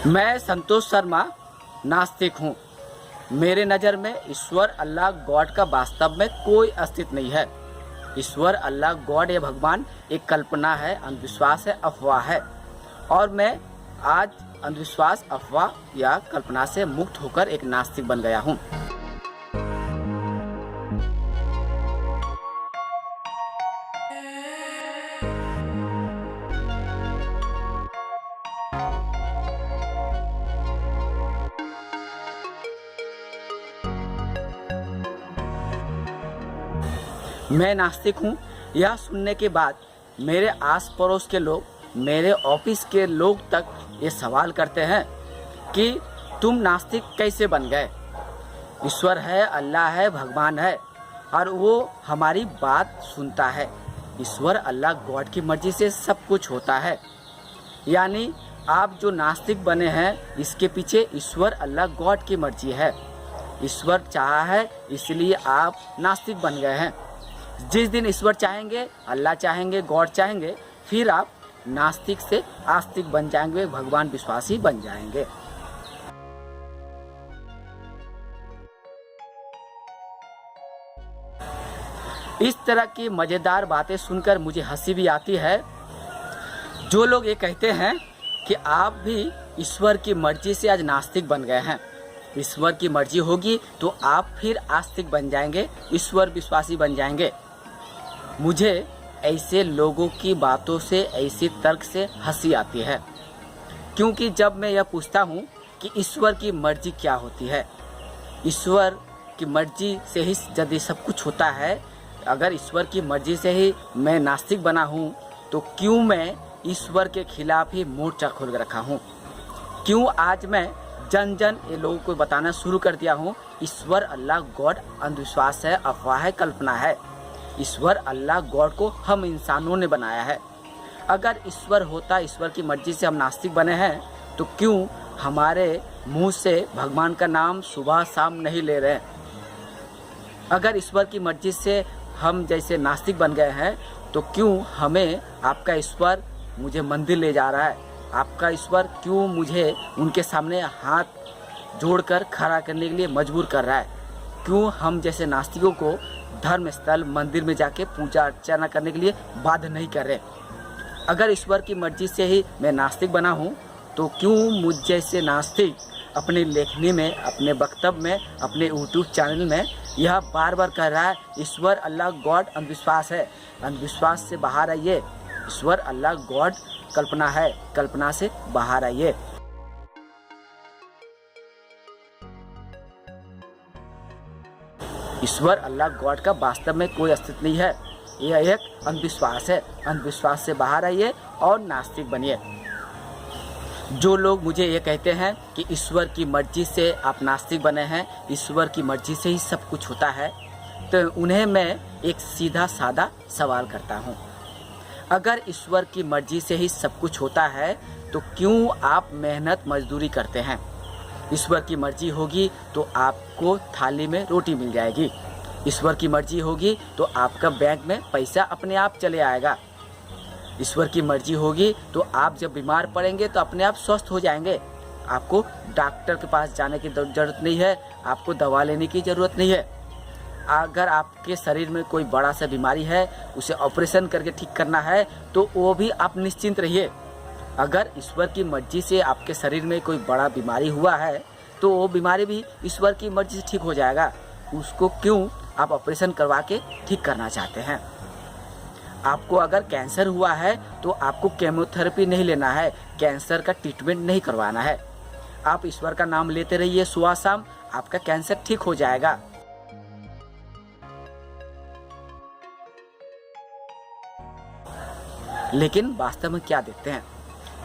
मैं संतोष शर्मा नास्तिक हूँ। मेरे नज़र में ईश्वर अल्लाह गॉड का वास्तव में कोई अस्तित्व नहीं है। ईश्वर अल्लाह गॉड या भगवान एक कल्पना है, अंधविश्वास है, अफवाह है। और मैं आज अंधविश्वास, अफवाह या कल्पना से मुक्त होकर एक नास्तिक बन गया हूँ। मैं नास्तिक हूँ। यह सुनने के बाद मेरे आस पड़ोस के लोग, मेरे ऑफिस के लोग तक ये सवाल करते हैं कि तुम नास्तिक कैसे बन गए। ईश्वर है, अल्लाह है, भगवान है और वो हमारी बात सुनता है। ईश्वर अल्लाह गॉड की मर्जी से सब कुछ होता है। यानी आप जो नास्तिक बने हैं, इसके पीछे ईश्वर अल्लाह गॉड की मर्जी है। ईश्वर चाहा है, इसलिए आप नास्तिक बन गए हैं। जिस दिन ईश्वर चाहेंगे, अल्लाह चाहेंगे, गॉड चाहेंगे, फिर आप नास्तिक से आस्तिक बन जाएंगे, भगवान विश्वासी बन जाएंगे। इस तरह की मज़ेदार बातें सुनकर मुझे हंसी भी आती है। जो लोग ये कहते हैं कि आप भी ईश्वर की मर्जी से आज नास्तिक बन गए हैं, ईश्वर की मर्जी होगी तो आप फिर आस्तिक बन जाएंगे, ईश्वर विश्वासी बन जाएंगे। मुझे ऐसे लोगों की बातों से, ऐसे तर्क से हंसी आती है, क्योंकि जब मैं यह पूछता हूँ कि ईश्वर की मर्जी क्या होती है, ईश्वर की मर्जी से ही यदि सब कुछ होता है, अगर ईश्वर की मर्जी से ही मैं नास्तिक बना हूँ, तो क्यों मैं ईश्वर के खिलाफ ही मोर्चा खोल रखा हूँ? क्यों आज मैं जन जन ये लोगों को बताना शुरू कर दिया हूँ, ईश्वर अल्लाह गॉड अंधविश्वास है, अफवाह है, कल्पना है। ईश्वर अल्लाह गॉड को हम इंसानों ने बनाया है। अगर ईश्वर होता, ईश्वर की मर्जी से हम नास्तिक बने हैं, तो क्यों हमारे मुंह से भगवान का नाम सुबह शाम नहीं ले रहे? अगर ईश्वर की मर्जी से हम जैसे नास्तिक बन गए हैं, तो क्यों हमें आपका ईश्वर मुझे मंदिर ले जा रहा है? आपका ईश्वर क्यों मुझे उनके सामने हाथ जोड़कर खड़ा करने के लिए मजबूर कर रहा है? क्यों हम जैसे नास्तिकों को धर्म स्थल, मंदिर में जाके पूजा अर्चना करने के लिए बाध्य नहीं कर रहे? अगर ईश्वर की मर्जी से ही मैं नास्तिक बना हूँ, तो क्यों मुझ जैसे नास्तिक अपनी लेखनी में, अपने वक्तव्य में, अपने यूट्यूब चैनल में यह बार बार कह रहा है, ईश्वर अल्लाह गॉड अंधविश्वास है, अंधविश्वास से बाहर आइए, ईश्वर अल्लाह गॉड कल्पना है, कल्पना से बाहर आइए। ईश्वर अल्लाह गॉड का वास्तव में कोई अस्तित्व नहीं है, यह एक अंधविश्वास है। अंधविश्वास से बाहर आइए और नास्तिक बनिए। जो लोग मुझे ये कहते हैं कि ईश्वर की मर्जी से आप नास्तिक बने हैं, ईश्वर की मर्जी से ही सब कुछ होता है, तो उन्हें मैं एक सीधा सादा सवाल करता हूँ। अगर ईश्वर की मर्जी से ही सब कुछ होता है, तो क्यों आप मेहनत मजदूरी करते हैं? ईश्वर की मर्जी होगी तो आपको थाली में रोटी मिल जाएगी। ईश्वर की मर्जी होगी तो आपका बैंक में पैसा अपने आप चले आएगा। ईश्वर की मर्जी होगी तो आप जब बीमार पड़ेंगे तो अपने आप स्वस्थ हो जाएंगे। आपको डॉक्टर के पास जाने की ज़रूरत नहीं है, आपको दवा लेने की ज़रूरत नहीं है। अगर आपके शरीर में कोई बड़ा सा बीमारी है, उसे ऑपरेशन करके ठीक करना है, तो वो भी आप निश्चिंत रहिए। अगर ईश्वर की मर्जी से आपके शरीर में कोई बड़ा बीमारी हुआ है, तो वो बीमारी भी ईश्वर की मर्जी से ठीक हो जाएगा। उसको क्यों आप ऑपरेशन करवा के ठीक करना चाहते हैं? आपको अगर कैंसर हुआ है, तो आपको केमोथेरेपी नहीं लेना है, कैंसर का ट्रीटमेंट नहीं करवाना है। आप ईश्वर का नाम लेते रहिए सुबह शाम, आपका कैंसर ठीक हो जाएगा। लेकिन वास्तव में क्या देखते हैं?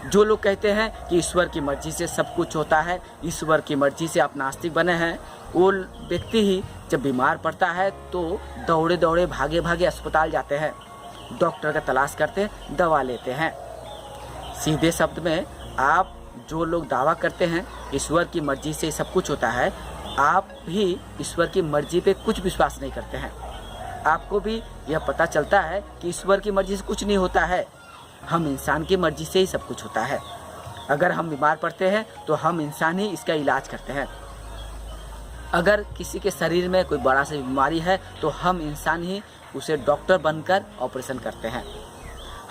जो लोग कहते हैं कि ईश्वर की मर्जी से सब कुछ होता है, ईश्वर की मर्जी से आप नास्तिक बने हैं, वो व्यक्ति ही जब बीमार पड़ता है तो दौड़े दौड़े, भागे भागे अस्पताल जाते हैं, डॉक्टर का तलाश करते हैं, दवा लेते हैं। सीधे शब्द में, आप जो लोग दावा करते हैं ईश्वर की मर्जी से सब कुछ होता है, आप भी ईश्वर की मर्जी पे कुछ विश्वास नहीं करते हैं। आपको भी यह पता चलता है कि ईश्वर की मर्जी से कुछ नहीं होता है, हम इंसान की मर्जी से ही सब कुछ होता है। अगर हम बीमार पड़ते हैं तो हम इंसान ही इसका इलाज करते हैं। अगर किसी के शरीर में कोई बड़ा सी बीमारी है तो हम इंसान ही उसे डॉक्टर बनकर ऑपरेशन करते हैं।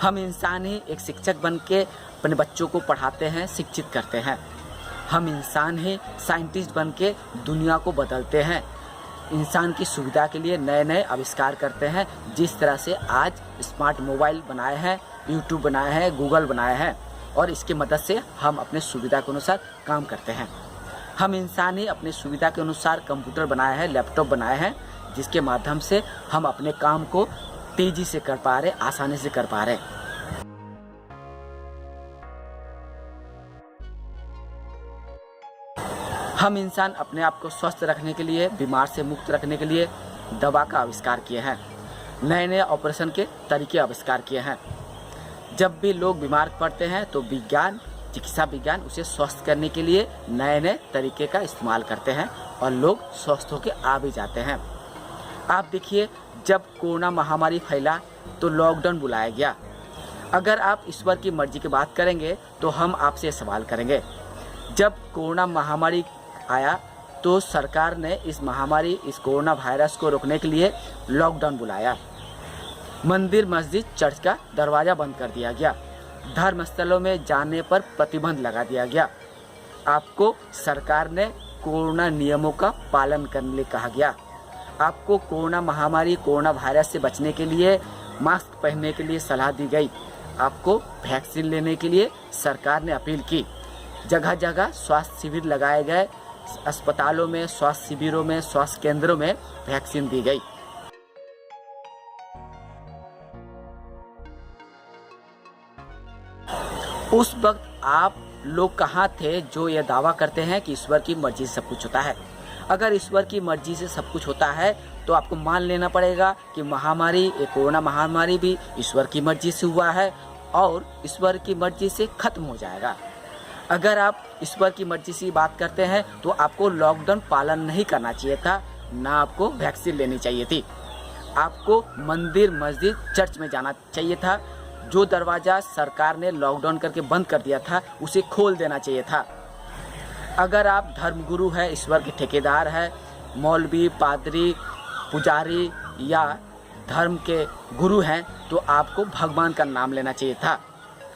हम इंसान ही एक शिक्षक बन के अपने बच्चों को पढ़ाते हैं, शिक्षित करते हैं। हम इंसान ही साइंटिस्ट बन के दुनिया को बदलते हैं, इंसान की सुविधा के लिए नए नए आविष्कार करते हैं। जिस तरह से आज स्मार्ट मोबाइल बनाए हैं, यूट्यूब बनाए हैं, गूगल बनाए हैं, और इसकी मदद से हम अपने सुविधा के अनुसार काम करते हैं। हम इंसान ही अपनी सुविधा के अनुसार कंप्यूटर बनाए हैं, लैपटॉप बनाए हैं, जिसके माध्यम से हम अपने काम को तेजी से कर पा रहे, आसानी से कर पा रहे। हम इंसान अपने आप को स्वस्थ रखने के लिए, बीमार से मुक्त रखने के लिए दवा का आविष्कार किए हैं, नए नए ऑपरेशन के तरीके आविष्कार किए हैं। जब भी लोग बीमार पड़ते हैं तो विज्ञान, चिकित्सा विज्ञान उसे स्वस्थ करने के लिए नए नए तरीके का इस्तेमाल करते हैं और लोग स्वस्थ होकर आ भी जाते हैं। आप देखिए, जब कोरोना महामारी फैला तो लॉकडाउन बुलाया गया। अगर आप ईश्वर की मर्जी की बात करेंगे तो हम आपसे सवाल करेंगे, जब कोरोना महामारी आया तो सरकार ने इस महामारी, इस कोरोना वायरस को रोकने के लिए लॉकडाउन बुलाया। मंदिर, मस्जिद, चर्च का दरवाज़ा बंद कर दिया गया। धर्म स्थलों में जाने पर प्रतिबंध लगा दिया गया। आपको सरकार ने कोरोना नियमों का पालन करने के लिए कहा गया। आपको कोरोना महामारी, कोरोना वायरस से बचने के लिए मास्क पहनने के लिए सलाह दी गई। आपको वैक्सीन लेने के लिए सरकार ने अपील की। जगह जगह स्वास्थ्य शिविर लगाए गए। अस्पतालों में, स्वास्थ्य शिविरों में, स्वास्थ्य केंद्रों में वैक्सीन दी गई। उस वक्त आप लोग कहाँ थे जो ये दावा करते हैं कि ईश्वर की मर्जी से सब कुछ होता है? अगर ईश्वर की मर्जी से सब कुछ होता है तो आपको मान लेना पड़ेगा कि महामारी, ये कोरोना महामारी भी ईश्वर की मर्जी से हुआ है और ईश्वर की मर्जी से खत्म हो जाएगा। अगर आप ईश्वर की मर्जी से बात करते हैं तो आपको लॉकडाउन पालन नहीं करना चाहिए था, ना आपको वैक्सीन लेनी चाहिए थी। आपको मंदिर, मस्जिद, चर्च में जाना चाहिए था। जो दरवाज़ा सरकार ने लॉकडाउन करके बंद कर दिया था उसे खोल देना चाहिए था। अगर आप धर्मगुरु हैं, ईश्वर के ठेकेदार हैं, मौलवी, पादरी, पुजारी या धर्म के गुरु हैं, तो आपको भगवान का नाम लेना चाहिए था।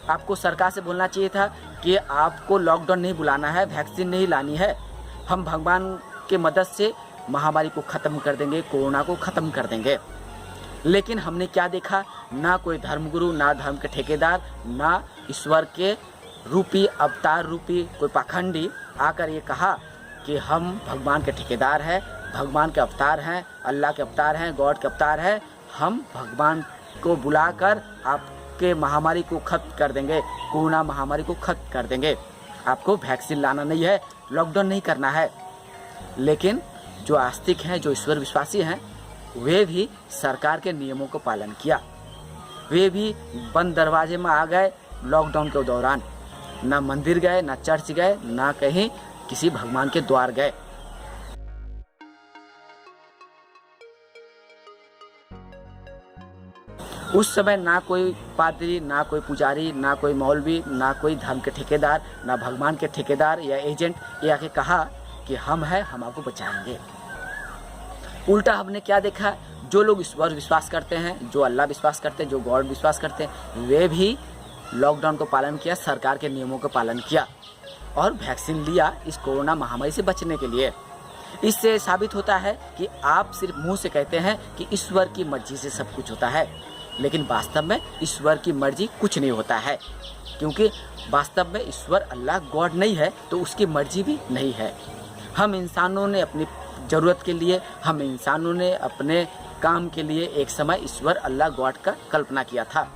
आपको सरकार से बोलना चाहिए था कि आपको लॉकडाउन नहीं बुलाना है, वैक्सीन नहीं लानी है, हम भगवान के मदद से महामारी को ख़त्म कर देंगे, कोरोना को ख़त्म कर देंगे। लेकिन हमने क्या देखा? ना कोई धर्मगुरु, ना धर्म के ठेकेदार, ना ईश्वर के रूपी, अवतार रूपी कोई पाखंडी आकर ये कहा कि हम भगवान के ठेकेदार हैं, भगवान के अवतार हैं, अल्लाह के अवतार हैं, गॉड के अवतार हैं, हम भगवान को बुलाकर आपके महामारी को खत्म कर देंगे, कोरोना महामारी को खत्म कर देंगे। आपको वैक्सीन लाना नहीं है, लॉकडाउन नहीं करना है। लेकिन जो आस्तिक हैं, जो ईश्वर विश्वासी हैं, वे भी सरकार के नियमों को पालन किया। वे भी बंद दरवाजे में आ गए लॉकडाउन के दौरान। ना मंदिर गए, ना चर्च गए, ना कहीं किसी भगवान के द्वार गए। उस समय ना कोई पादरी, ना कोई पुजारी, ना कोई मौलवी, ना कोई धर्म के ठेकेदार, ना भगवान के ठेकेदार या एजेंट ये आके कहा कि हम हैं, हम आपको बचाएंगे। उल्टा हमने क्या देखा? जो लोग ईश्वर विश्वास करते हैं, जो अल्लाह विश्वास करते हैं, जो गॉड विश्वास करते हैं, वे भी लॉकडाउन को पालन किया, सरकार के नियमों का पालन किया और वैक्सीन लिया इस कोरोना महामारी से बचने के लिए। इससे साबित होता है कि आप सिर्फ मुंह से कहते हैं कि ईश्वर की मर्जी से सब कुछ होता है, लेकिन वास्तव में ईश्वर की मर्जी कुछ नहीं होता है, क्योंकि वास्तव में ईश्वर, अल्लाह, गॉड नहीं है तो उसकी मर्जी भी नहीं है। हम इंसानों ने अपनी ज़रूरत के लिए, हम इंसानों ने अपने काम के लिए एक समय ईश्वर, अल्लाह, गॉड का कल्पना किया था।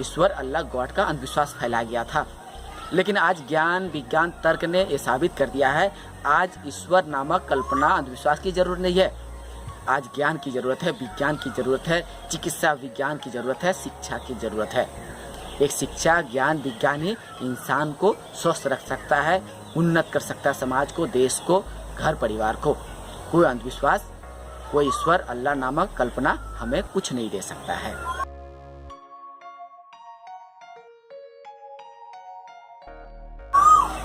ईश्वर, अल्लाह, गॉड का अंधविश्वास फैला गया था। लेकिन आज ज्ञान, विज्ञान, तर्क ने ये साबित कर दिया है, आज ईश्वर नामक कल्पना, अंधविश्वास की जरूरत नहीं है। आज ज्ञान की ज़रूरत है, विज्ञान की ज़रूरत है, चिकित्सा विज्ञान की ज़रूरत है, शिक्षा की ज़रूरत है। एक शिक्षा, ज्ञान, विज्ञान ही इंसान को स्वस्थ रख सकता है, उन्नत कर सकता है समाज को, देश को, घर परिवार को। कोई अंधविश्वास, कोई ईश्वर, अल्लाह नामक कल्पना हमें कुछ नहीं दे सकता है।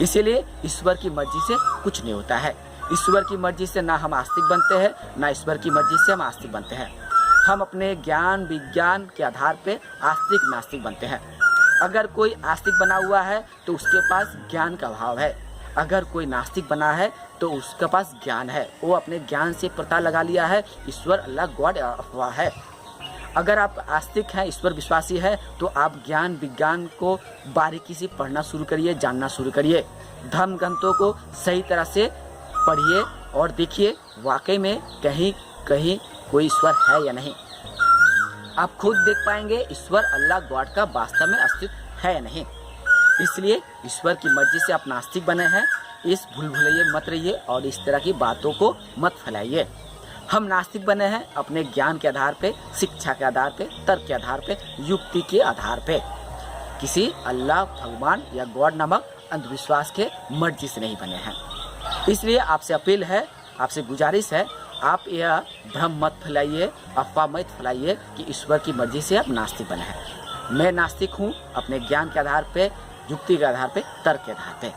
इसीलिए ईश्वर की मर्जी से कुछ नहीं होता है। ईश्वर की मर्जी से ना हम आस्तिक बनते हैं, ना ईश्वर की मर्जी से हम आस्तिक बनते हैं। हम अपने ज्ञान विज्ञान के आधार पे आस्तिक नास्तिक बनते हैं। अगर कोई आस्तिक बना हुआ है तो उसके पास ज्ञान का अभाव है। अगर कोई नास्तिक बना है तो उसके पास ज्ञान है, वो अपने ज्ञान से पता लगा लिया है ईश्वर अल्लाह गॉड अफवाह है। अगर आप आस्तिक हैं, ईश्वर विश्वासी है, तो आप ज्ञान विज्ञान को बारीकी से पढ़ना शुरू करिए, जानना शुरू करिए। धर्म ग्रंथों को सही तरह से पढ़िए और देखिए वाकई में कहीं कहीं कोई ईश्वर है या नहीं। आप खुद देख पाएंगे ईश्वर अल्लाह गॉड का वास्तव में अस्तित्व है या नहीं। इसलिए ईश्वर की मर्जी से आप नास्तिक बने हैं, इस भूल भुलैये मत रहिए और इस तरह की बातों को मत फैलाइए। हम नास्तिक बने हैं अपने ज्ञान के आधार पे, शिक्षा के आधार पे, तर्क के आधार पे, युक्ति के आधार पे। किसी अल्लाह भगवान या गॉड नामक अंधविश्वास के मर्जी से नहीं बने हैं। इसलिए आपसे अपील है, आपसे गुजारिश है, आप यह भ्रम मत फैलाइए, अफवाह मत फैलाइए कि ईश्वर की मर्जी से आप नास्तिक बने हैं। मैं नास्तिक हूँ अपने ज्ञान के आधार पे, युक्ति के आधार पे, तर्क के आधार पे।